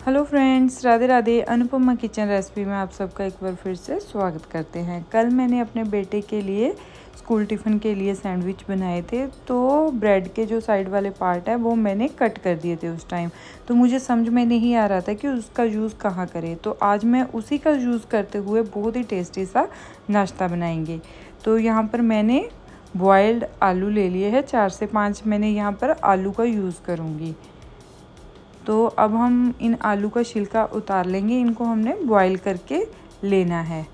Hello friends, Radhe Radhe. Anupama kitchen recipe में आप सबका एक बार फिर से स्वागत करते हैं। कल मैंने अपने बेटे के लिए स्कूल टिफ़िन के लिए सैंडविच बनाए थे, तो ब्रेड के जो साइड वाले पार्ट है वो मैंने कट कर दिए थे उस टाइम। तो मुझे समझ में नहीं आ रहा था कि उसका यूज़ कहाँ करें, तो आज मैं उसी का यूज़ करते हुए बहुत ही टेस्टी सा नाश्ता बनाएंगे। तो यहाँ पर मैंने बॉयल्ड आलू ले लिए हैं, 4 से 5 मैंने यहाँ पर आलू का यूज़ करूँगी। तो अब हम इन आलू का छिलका उतार लेंगे। इनको हमने बॉईल करके लेना है।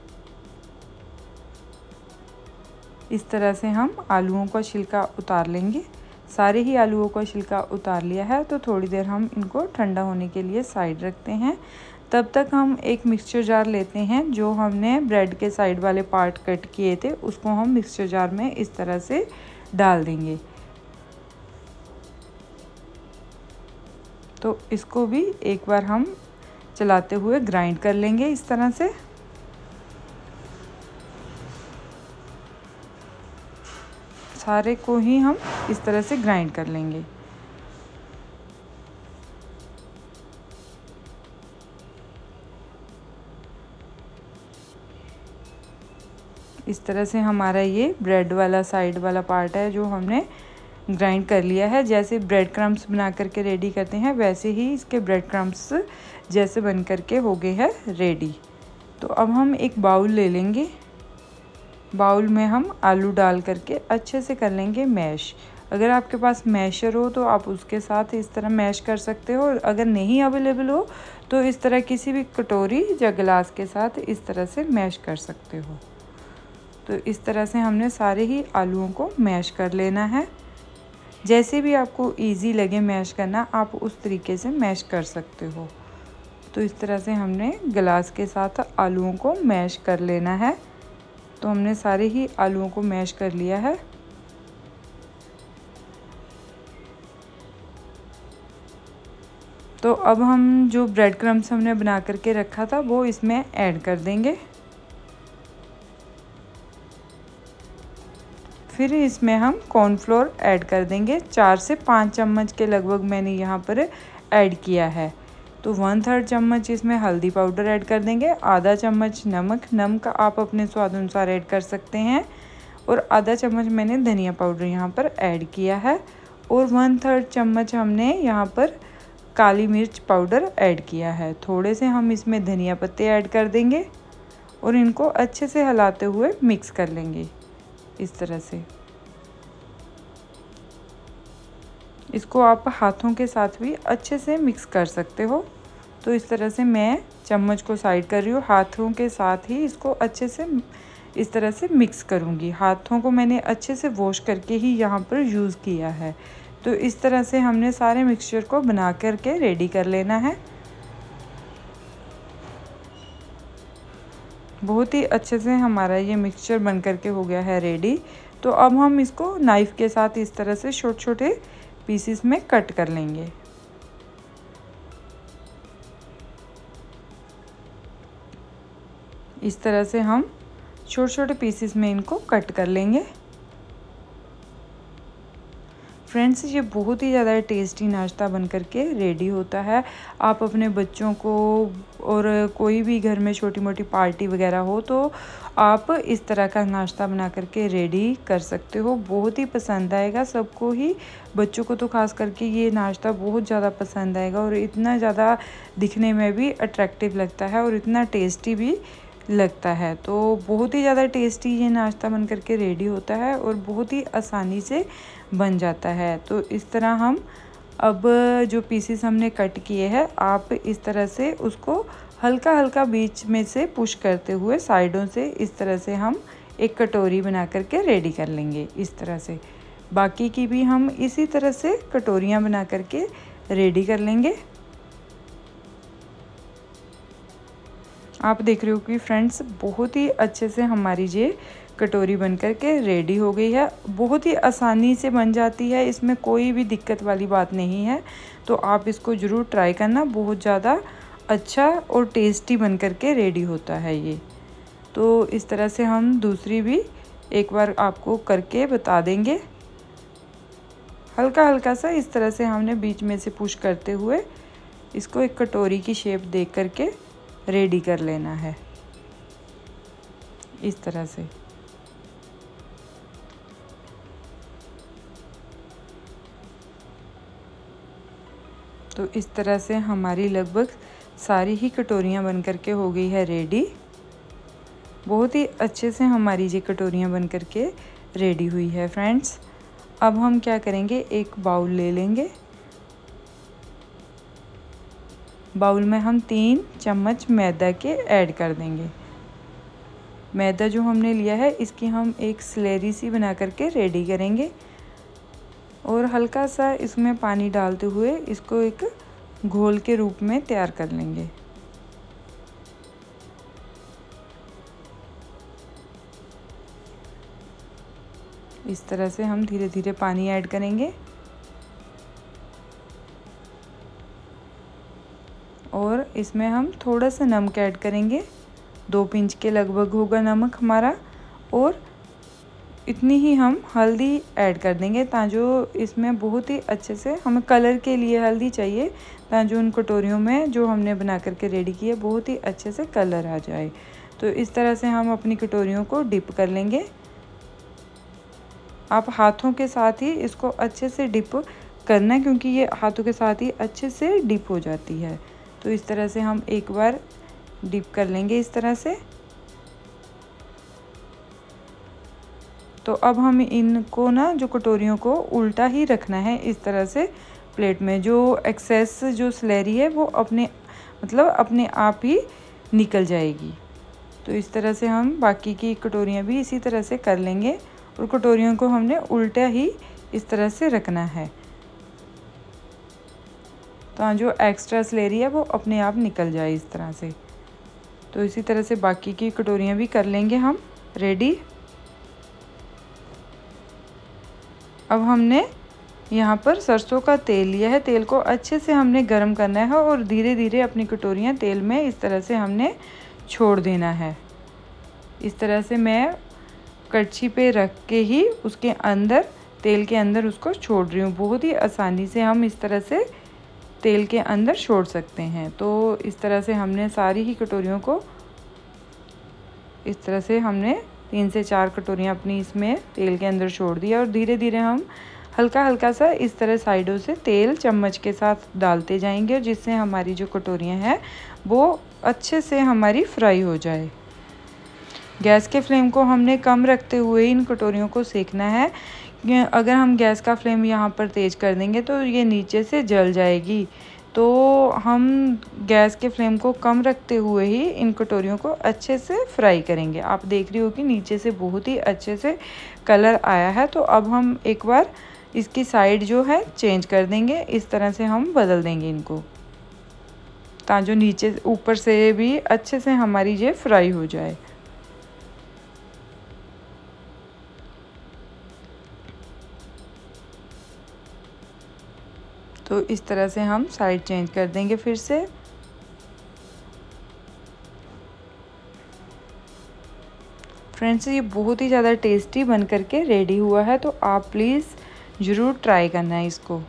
इस तरह से हम आलूओं का छिलका उतार लेंगे। सारे ही आलूओं का छिलका उतार लिया है, तो थोड़ी देर हम इनको ठंडा होने के लिए साइड रखते हैं। तब तक हम एक मिक्सचर जार लेते हैं। जो हमने ब्रेड के साइड वाले पार्ट कट किए थे उसको हम मिक्सचर जार में इस तरह से डाल देंगे। तो इसको भी एक बार हम चलाते हुए ग्राइंड कर लेंगे इस तरह से। सारे को ही हम इस तरह से ग्राइंड कर लेंगे। इस तरह से हमारा ये ब्रेड वाला साइड वाला पार्ट है जो हमने ग्राइंड कर लिया है। जैसे ब्रेड क्रम्स बना करके रेडी करते हैं, वैसे ही इसके ब्रेड क्रम्स जैसे बन करके हो गए हैं रेडी। तो अब हम एक बाउल ले लेंगे। बाउल में हम आलू डाल करके अच्छे से कर लेंगे मैश। अगर आपके पास मैशर हो तो आप उसके साथ इस तरह मैश कर सकते हो, और अगर नहीं अवेलेबल हो तो इस तरह किसी भी कटोरी या गिलास के साथ इस तरह से मैश कर सकते हो। तो इस तरह से हमने सारे ही आलूओं को मैश कर लेना है। जैसे भी आपको इजी लगे मैश करना, आप उस तरीके से मैश कर सकते हो। तो इस तरह से हमने गिलास के साथ आलूओं को मैश कर लेना है। तो हमने सारे ही आलूओं को मैश कर लिया है। तो अब हम जो ब्रेड क्रम्स हमने बना करके रखा था वो इसमें ऐड कर देंगे। फिर इसमें हम कॉर्नफ्लोर ऐड कर देंगे। 4 से 5 चम्मच के लगभग मैंने यहाँ पर ऐड किया है। तो 1/3 चम्मच इसमें हल्दी पाउडर ऐड कर देंगे। आधा चम्मच नमक आप अपने स्वाद अनुसार ऐड कर सकते हैं। और आधा चम्मच मैंने धनिया पाउडर यहाँ पर ऐड किया है। और 1/3 चम्मच हमने यहाँ पर काली मिर्च पाउडर ऐड किया है। थोड़े से हम इसमें धनिया पत्ते ऐड कर देंगे और इनको अच्छे से हिलाते हुए मिक्स कर लेंगे इस तरह से। इसको आप हाथों के साथ भी अच्छे से मिक्स कर सकते हो। तो इस तरह से मैं चम्मच को साइड कर रही हूँ, हाथों के साथ ही इसको अच्छे से इस तरह से मिक्स करूँगी। हाथों को मैंने अच्छे से वॉश करके ही यहाँ पर यूज़ किया है। तो इस तरह से हमने सारे मिक्सचर को बना करके रेडी कर लेना है। बहुत ही अच्छे से हमारा ये मिक्सचर बन करके हो गया है रेडी। तो अब हम इसको नाइफ़ के साथ इस तरह से छोटे छोटे पीसेस में कट कर लेंगे। इस तरह से हम छोटे छोटे पीसेस में इनको कट कर लेंगे। फ्रेंड्स, ये बहुत ही ज़्यादा टेस्टी नाश्ता बन करके रेडी होता है। आप अपने बच्चों को और कोई भी घर में छोटी मोटी पार्टी वगैरह हो तो आप इस तरह का नाश्ता बना करके रेडी कर सकते हो। बहुत ही पसंद आएगा सबको ही। बच्चों को तो खास करके ये नाश्ता बहुत ज़्यादा पसंद आएगा, और इतना ज़्यादा दिखने में भी अट्रैक्टिव लगता है और इतना टेस्टी भी लगता है। तो बहुत ही ज़्यादा टेस्टी ये नाश्ता बन करके रेडी होता है और बहुत ही आसानी से बन जाता है। तो इस तरह हम अब जो पीसेस हमने कट किए हैं, आप इस तरह से उसको हल्का हल्का बीच में से पुश करते हुए साइडों से इस तरह से हम एक कटोरी बना करके रेडी कर लेंगे इस तरह से। बाकी की भी हम इसी तरह से कटोरियाँ बना करके रेडी कर लेंगे। आप देख रहे हो कि फ्रेंड्स बहुत ही अच्छे से हमारी ये कटोरी बन कर के रेडी हो गई है। बहुत ही आसानी से बन जाती है, इसमें कोई भी दिक्कत वाली बात नहीं है। तो आप इसको ज़रूर ट्राई करना, बहुत ज़्यादा अच्छा और टेस्टी बन कर के रेडी होता है ये। तो इस तरह से हम दूसरी भी एक बार आपको करके बता देंगे। हल्का हल्का सा इस तरह से हमने बीच में से पुश करते हुए इसको एक कटोरी की शेप देख करके रेडी कर लेना है इस तरह से। तो इस तरह से हमारी लगभग सारी ही कटोरियाँ बन करके हो गई है रेडी। बहुत ही अच्छे से हमारी ये कटोरियाँ बन करके रेडी हुई है फ्रेंड्स। अब हम क्या करेंगे, एक बाउल ले लेंगे। बाउल में हम 3 चम्मच मैदा के ऐड कर देंगे। मैदा जो हमने लिया है इसकी हम एक स्लेरी सी बना करके रेडी करेंगे और हल्का सा इसमें पानी डालते हुए इसको एक घोल के रूप में तैयार कर लेंगे। इस तरह से हम धीरे धीरे पानी ऐड करेंगे और इसमें हम थोड़ा सा नमक ऐड करेंगे। 2 पिंच के लगभग होगा नमक हमारा, और इतनी ही हम हल्दी ऐड कर देंगे ताकि इसमें बहुत ही अच्छे से हमें कलर के लिए हल्दी चाहिए, ताकि उन कटोरियों में जो हमने बना करके रेडी किया बहुत ही अच्छे से कलर आ जाए। तो इस तरह से हम अपनी कटोरियों को डिप कर लेंगे। आप हाथों के साथ ही इसको अच्छे से डिप करना है, क्योंकि ये हाथों के साथ ही अच्छे से डिप हो जाती है। तो इस तरह से हम एक बार डिप कर लेंगे इस तरह से। तो अब हम इनको ना, जो कटोरियों को उल्टा ही रखना है इस तरह से प्लेट में। जो एक्सेस जो स्लेरी है वो अपने आप ही निकल जाएगी। तो इस तरह से हम बाकी की कटोरियाँ भी इसी तरह से कर लेंगे और कटोरियों को हमने उल्टा ही इस तरह से रखना है, तो जो एक्स्ट्रा स्लेरी है वो अपने आप निकल जाए इस तरह से। तो इसी तरह से बाकी की कटोरियाँ भी कर लेंगे हम रेडी। अब हमने यहाँ पर सरसों का तेल लिया है। तेल को अच्छे से हमने गर्म करना है और धीरे धीरे अपनी कटोरियाँ तेल में इस तरह से हमने छोड़ देना है। इस तरह से मैं कड़छी पे रख के ही उसके अंदर, तेल के अंदर उसको छोड़ रही हूँ। बहुत ही आसानी से हम इस तरह से तेल के अंदर छोड़ सकते हैं। तो इस तरह से हमने सारी ही कटोरियों को इस तरह से हमने 3 से 4 कटोरियाँ अपनी इसमें तेल के अंदर छोड़ दिया और धीरे धीरे हम हल्का हल्का सा इस तरह साइडों से तेल चम्मच के साथ डालते जाएंगे, और जिससे हमारी जो कटोरियाँ हैं वो अच्छे से हमारी फ्राई हो जाए। गैस के फ्लेम को हमने कम रखते हुए इन कटोरियों को सेकना है। अगर हम गैस का फ्लेम यहाँ पर तेज़ कर देंगे तो ये नीचे से जल जाएगी। तो हम गैस के फ्लेम को कम रखते हुए ही इन कटोरियों को अच्छे से फ्राई करेंगे। आप देख रही हो कि नीचे से बहुत ही अच्छे से कलर आया है। तो अब हम एक बार इसकी साइड जो है चेंज कर देंगे। इस तरह से हम बदल देंगे इनको, ताकि जो नीचे ऊपर से भी अच्छे से हमारी ये फ्राई हो जाए। तो इस तरह से हम साइड चेंज कर देंगे फिर से। फ्रेंड्स, ये बहुत ही ज़्यादा टेस्टी बन करके रेडी हुआ है, तो आप प्लीज़ ज़रूर ट्राई करना है इसको।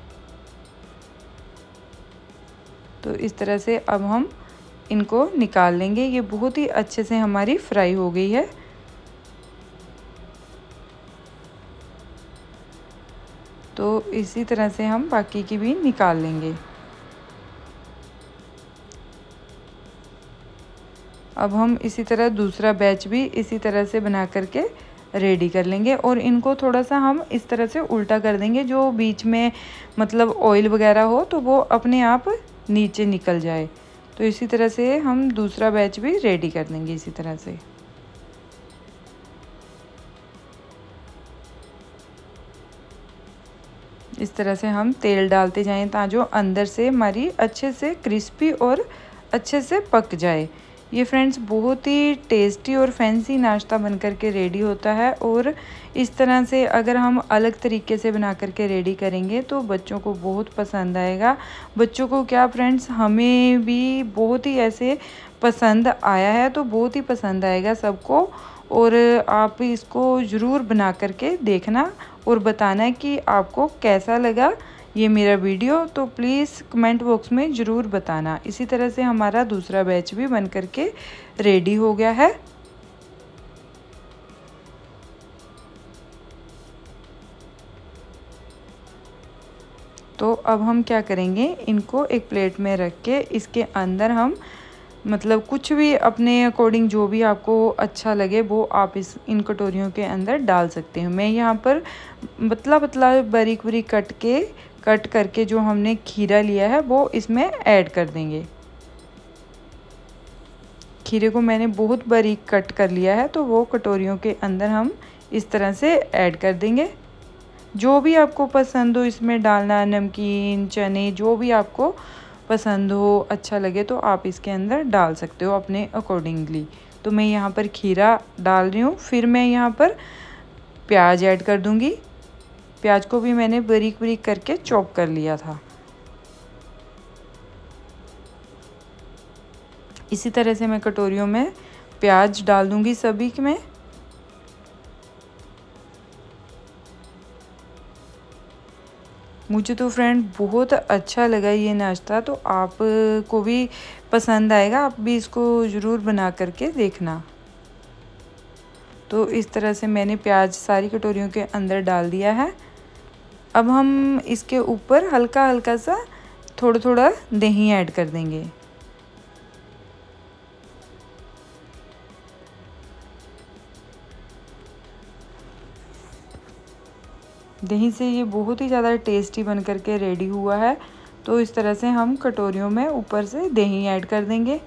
तो इस तरह से अब हम इनको निकाल लेंगे। ये बहुत ही अच्छे से हमारी फ्राई हो गई है। तो इसी तरह से हम बाकी की भी निकाल लेंगे। अब हम इसी तरह दूसरा बैच भी इसी तरह से बना करके रेडी कर लेंगे और इनको थोड़ा सा हम इस तरह से उल्टा कर देंगे, जो बीच में ऑयल वगैरह हो तो वो अपने आप नीचे निकल जाए। तो इसी तरह से हम दूसरा बैच भी रेडी कर देंगे इसी तरह से। इस तरह से हम तेल डालते जाएं ताकि जो अंदर से हमारी अच्छे से क्रिस्पी और अच्छे से पक जाए। ये फ्रेंड्स बहुत ही टेस्टी और फैंसी नाश्ता बन करके रेडी होता है, और इस तरह से अगर हम अलग तरीके से बना करके रेडी करेंगे तो बच्चों को बहुत पसंद आएगा। बच्चों को क्या फ्रेंड्स, हमें भी बहुत ही ऐसे पसंद आया है, तो बहुत ही पसंद आएगा सबको। और आप इसको ज़रूर बना करके देखना और बताना कि आपको कैसा लगा ये मेरा वीडियो, तो प्लीज़ कमेंट बॉक्स में ज़रूर बताना। इसी तरह से हमारा दूसरा बैच भी बन करके रेडी हो गया है। तो अब हम क्या करेंगे, इनको एक प्लेट में रख के इसके अंदर हम मतलब कुछ भी अपने अकॉर्डिंग जो भी आपको अच्छा लगे वो आप इन कटोरियों के अंदर डाल सकते हैं। मैं यहाँ पर पतला पतला बारीक बारीक कट करके जो हमने खीरा लिया है वो इसमें ऐड कर देंगे। खीरे को मैंने बहुत बारीक कट कर लिया है, तो वो कटोरियों के अंदर हम इस तरह से ऐड कर देंगे। जो भी आपको पसंद हो इसमें डालना, नमकीन, चने, जो भी आपको पसंद हो, अच्छा लगे तो आप इसके अंदर डाल सकते हो अपने अकॉर्डिंगली। तो मैं यहाँ पर खीरा डाल रही हूँ। फिर मैं यहाँ पर प्याज ऐड कर दूँगी। प्याज को भी मैंने बारीक बारीक करके चॉप कर लिया था। इसी तरह से मैं कटोरियों में प्याज डाल दूँगी सभी में। मुझे तो फ्रेंड बहुत अच्छा लगा ये नाश्ता, तो आप को भी पसंद आएगा। आप भी इसको ज़रूर बना करके देखना। तो इस तरह से मैंने प्याज सारी कटोरियों के अंदर डाल दिया है। अब हम इसके ऊपर हल्का हल्का सा थोड़ा थोड़ा दही ऐड कर देंगे। दही से ये बहुत ही ज़्यादा टेस्टी बन करके रेडी हुआ है। तो इस तरह से हम कटोरियों में ऊपर से दही ऐड कर देंगे।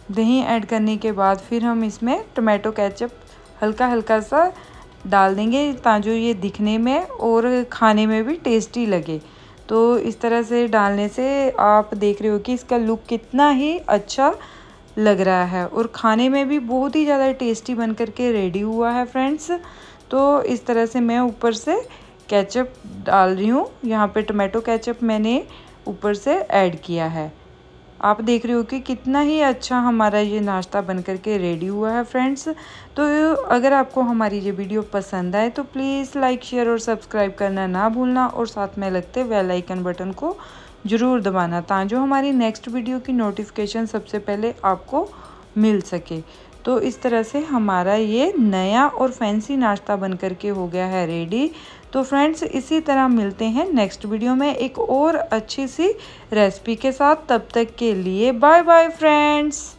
दही ऐड करने के बाद फिर हम इसमें टमाटो केचप हल्का हल्का सा डाल देंगे, ताकि ये दिखने में और खाने में भी टेस्टी लगे। तो इस तरह से डालने से आप देख रहे हो कि इसका लुक कितना ही अच्छा लग रहा है और खाने में भी बहुत ही ज़्यादा टेस्टी बन करके रेडी हुआ है फ्रेंड्स। तो इस तरह से मैं ऊपर से केचप डाल रही हूँ। यहाँ पे टमाटो केचप मैंने ऊपर से ऐड किया है। आप देख रहे हो कि कितना ही अच्छा हमारा ये नाश्ता बन करके रेडी हुआ है फ्रेंड्स। तो अगर आपको हमारी ये वीडियो पसंद आए तो प्लीज़ लाइक, शेयर और सब्सक्राइब करना ना भूलना और साथ में लगते बेल आइकन बटन को ज़रूर दबाना, ताकि जो हमारी नेक्स्ट वीडियो की नोटिफिकेशन सबसे पहले आपको मिल सके। तो इस तरह से हमारा ये नया और फैंसी नाश्ता बन करके हो गया है रेडी। तो फ्रेंड्स इसी तरह मिलते हैं नेक्स्ट वीडियो में एक और अच्छी सी रेसिपी के साथ। तब तक के लिए बाय बाय फ्रेंड्स।